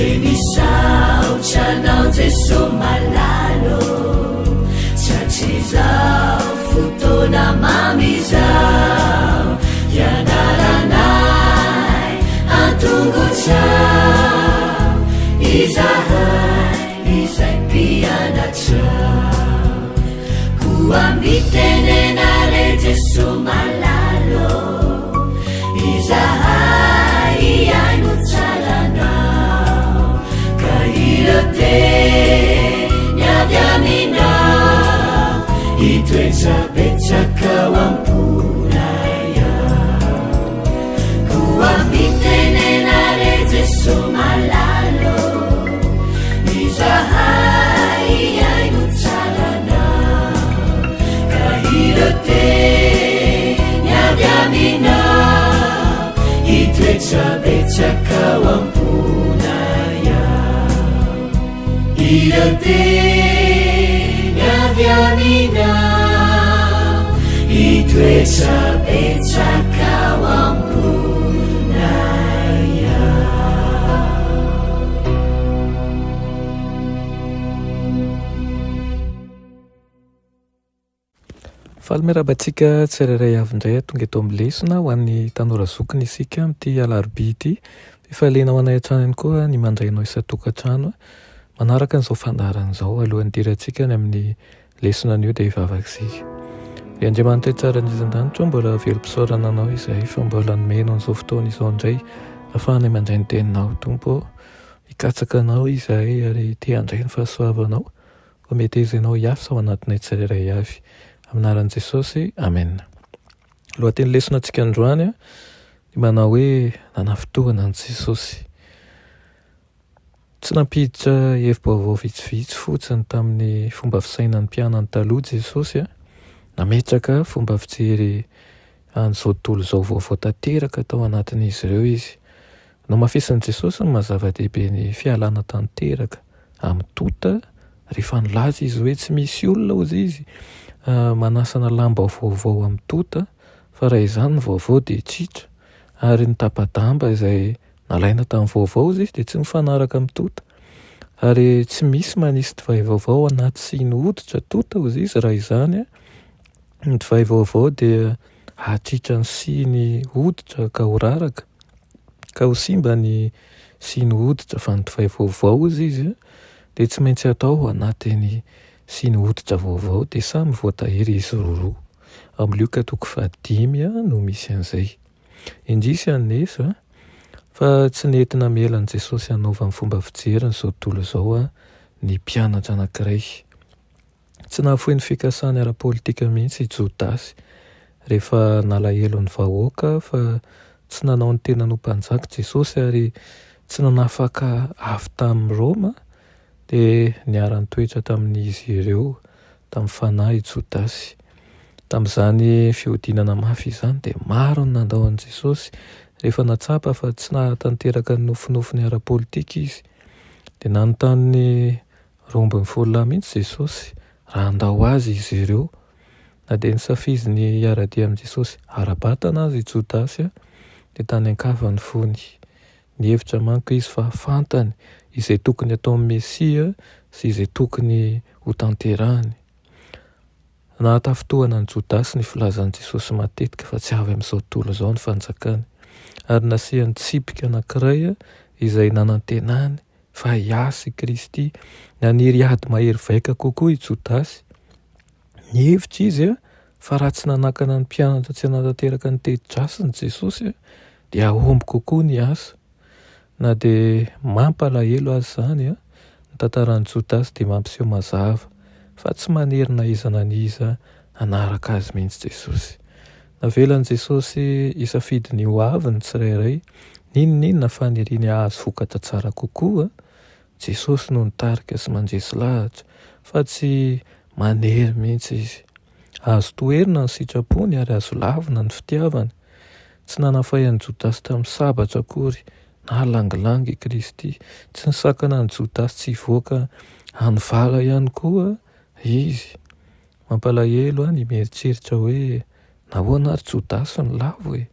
enisaochanao jeso malalo chachizao fotona mamizao yanaranay antongotsao izahay izay mpianatrao koambitenenare jeso malalo izahay iaino tsaranao ka irate niavy aminao itoetsabetsakao amponaya koambitenenare jeso malalo izahay iaino tsaranao ka irate niavy aminao itoetsabetsakao amponaya irate niavy aminao itoetsabetsakao amponaya. Fahalmerabantsika tsirairay avindray tonga eto amin'ny lesona ho an'ny tanora zokiny isika amin'ity alarobia ity. Fifaliana ho anay hatrany ihany koa ny mandrainao isan-tokantrano. Manaraka an'izao fandaharan'izao alohan'ny dirantsika ny amin'ny lesona an'io dia hivavaka-tsika. Ry Andriamanitra tsara ny isan-danitra mbola velom-pisaorana anao izay fa mbola nomenao an'izao fotoana izao indray ahafahanay mandray ny teninao. Tompo, hikatsaka anao izahay ary te handray ny fahasoavanao ho mety izenao hiasa ao anatinay tsirairay avy. Aminaran'i Jesosy, amen. Lohateny lesona antsika androany ny manao hoe nanafitohana an'i Jesosy. Tsy nampiditra hevi-baovao vitsivitsy fotsiny tamin'ny fomba fisainan'ny mpianany taloha Jesosy, nametraka fomba fijery an'izao tontolo izao vaovao tanteraka tao anatin'izy ireo izy. No mafisany Jesosy ny mazava-dehibe ny fialana tanteraka amin'ny tota rehefa nilaza izy hoe tsy misy olona ozy izy manasana lamba vaovao amin'ny tota fa raha izany ny vaovao dia tsitra ary ny tapa-damba izay nalaina tamin'ny vaovao izy dia tsy mifanaraka amin'ny tota ary tsy misy manisy divay vaovao anaty siny hoditra tota ozy izy raha izany ny divay vaovao dia hatritra ny siny hoditra ka ho raraka ka ho simba ny siny hoditra fa ny divay vaovao izy dia tsy maintsy atao anatin'ny siny hoditra vaovao dia samy voatahiry izy roa. Amin'ny Luka 5 no misy an'izay. Indrisy anesa fa tsy nentina melan'i Jesosy hanaova amin'ny fomba fijeriny izao tontolo izao ny mpianatra anankiray. Tsy nahafoy ny fikasany ara-politika mihitsy i Jodasy rehefa nalahelo ny vahoaka fa tsy nanao ny tena no mpanjaka Jesosy ary tsy nanafaka avy tamin'ny Roma dia niara-nitoetra tamin'izy ireo tamin'ny fanahy i Jodasy. Tamin'izany fihodinana mafy izany dia maro ny nandao an'i Jesosy rehefa natsapa fa tsy nahatanteraka ny nofinofiny ara-politika izy dia nanontany rombon'ny folo mihitsy Jesosy raha andao azy izy ireo na dia nisafidy ny hiara-dia amin'i Jesosy ara-batana azy i Jodasy dia tany ankava ny fony. Nihevitra manko izy fa fantany izay tokony atao amin'ny Mesia sy izay tokony ho tanterahany. Nahatafotohana ny Jodasy ny filazan'i Jesosy matetika fa tsy avy amin'izao tontolo izao ny fanjakany ary nasihany tsipika anankiray izay nanantenany fa hiasy Kristy naniry ady mahery vaika kokoa i Jodasy. Nihevitra izy fa raha tsy nanakana ny mpianatra tsy hanatanteraka ny teti-drasiny Jesosy dia ahomby kokoa ny asa. Na dia mampalahelo azy izany ny tantaran'i Jodasy dia mampiseho mazava fa tsy manery na iza na iza hanaraka azy mihitsy Jesosy. Navelan'i Jesosy isafidy ny ho avy ny tsirairay, n'inona fa niriny ahazo vokatra tsara kokoa. Jesosy no nitarika sy mandresy lahatra fa tsy manery mihitsy izy. Azo toerina ny sitrapony ary azo lavina ny fitiavana. Tsy nanafayan'i Jodasy tamin'ny sabatra akory na langilangy Kristy. Tsy nisakana ny Jodasy tsy hivoaka hanivala ihany koa izy. Mampalahelo ny mieritreritra hoe nahoana ary Jodasy ny lavo e.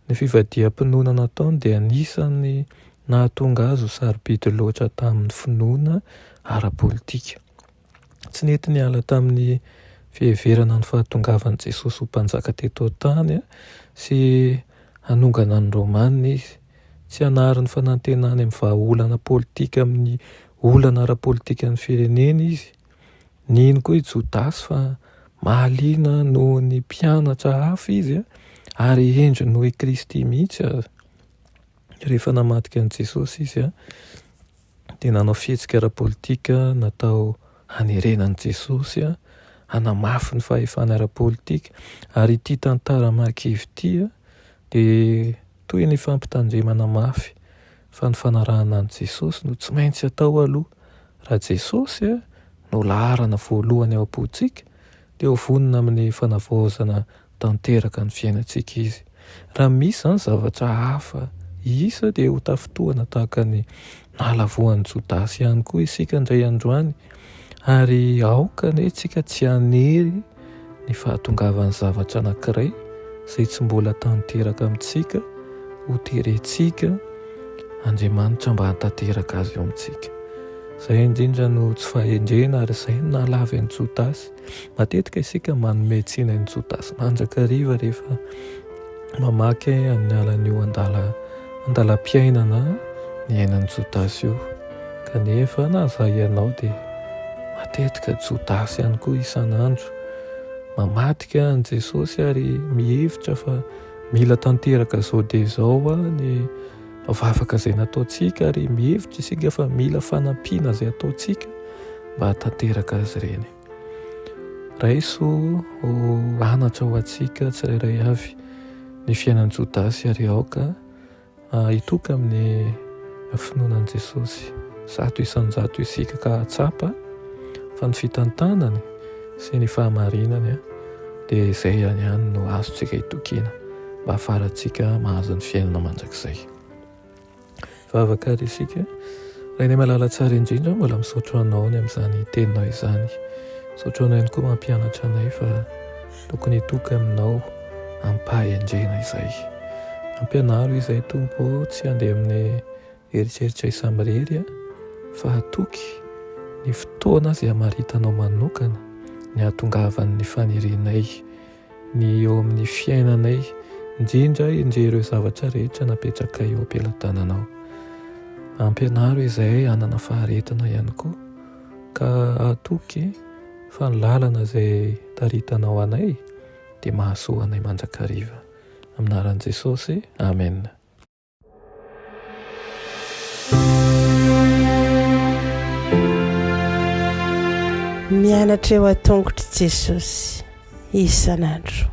Ny fivadiam-pinoana nataony dia anisan'ny nahatonga azy ho sarobidy loatra tamin'ny finoana ara-politika. Tsy nety niala tamin'ny fiheverana ny fahatongavan'i Jesosy ho mpanjaka teto tany sy hanongana ny Rômanina izy. Tsy hanary ny fanantenany amin'ny vahaolana politika amin'ny olana ara-politika ny firenena izy. Nino koa i Jodasy fa mahaliana noho ny mpianatra hafa izy ary endry noho i Kristy mihitsy aza. Rehefa namadika an'i Jesosy izy dia nanao fihetsika ara-politika natao hanerenan'i Jesosy hanamafy ny fahefana ara-politika. Ary ity tantara marikivy ity dia toy ny fampitandremana mafy fa ny fanarahana an'i Jesosy no tsy maintsy atao aloha. Raha Jesosy no laharana voalohany ao am-pontsika dia ho vonona amin'ny fanavaozana tanteraka ny fiainantsika izy. Raha misy zany zavatra hafa isa dia ho tafitohana tahaka ny nalavoan'i Jodasy ihany koa isika indray androany. Ary aoka ny tsika tsy hanery ny fahatongavan'ny zavatra anankiray izay tsy mbola tanteraka amintsika ho terentsika Andriamanitra mba hantanteraka azy eo amintsika. Izay indrindra no tsy fahendrena ary izay no nahalavy an'i Jodasy. Matetika isika manome tsina an'i Jodasy mandrakariva rehefa mamaky amin'ny alan'io andalam-piainana ny ainan'i Jodasy io. Kanefa na zay ianao dia matetika Jodasy ihany koa isan'andro mamadika an'i Jesosy ary mihevitra fa mila tanteraka izao dia izao ny vavaka izay nataontsika ary mihevitra isika fa mila fanampiana izay ataontsika mba hatanteraka azy ireny. Raiso ho anatra ho antsika tsirairay avy ny fiainan'i Jodasy ary aoka hitoka amin'ny finoanan'i Jesosy. 100% isika ka hatsapa fa ny fitantanany sy ny fahamarinany dia izay ihany no azontsika hitokiana mba hafarantsika mahazo ny fiainana mandrakizay. Vavaka ary isika, raha ny malala tsara indrindra mbola misaotra anao ny amin'izany teninao izany. Misaotra anao ihany koa mampianatra anay fa tokony hitoka aminao ampahendrena izay. Ampianaro izay tompo tsy handeha amin'ny eritreritra isamirery fa hatoky ny fotoana izay hamaritanao manokana ny hahatongavan'ny fanerenay ny eo amin'ny fiainanay, indrindra indray ireo zavatra rehetra napetraka eo am-pelantananao. Ampianaro izay hanana faharetana ihany koa ka hatoky fa ny lalana izay taritanao anay dia mahasoa anay mandrakariva. Amin'ny anaran'i Jesosy, amen. Mianatra eo an-tongotry Jesosy isan'andro.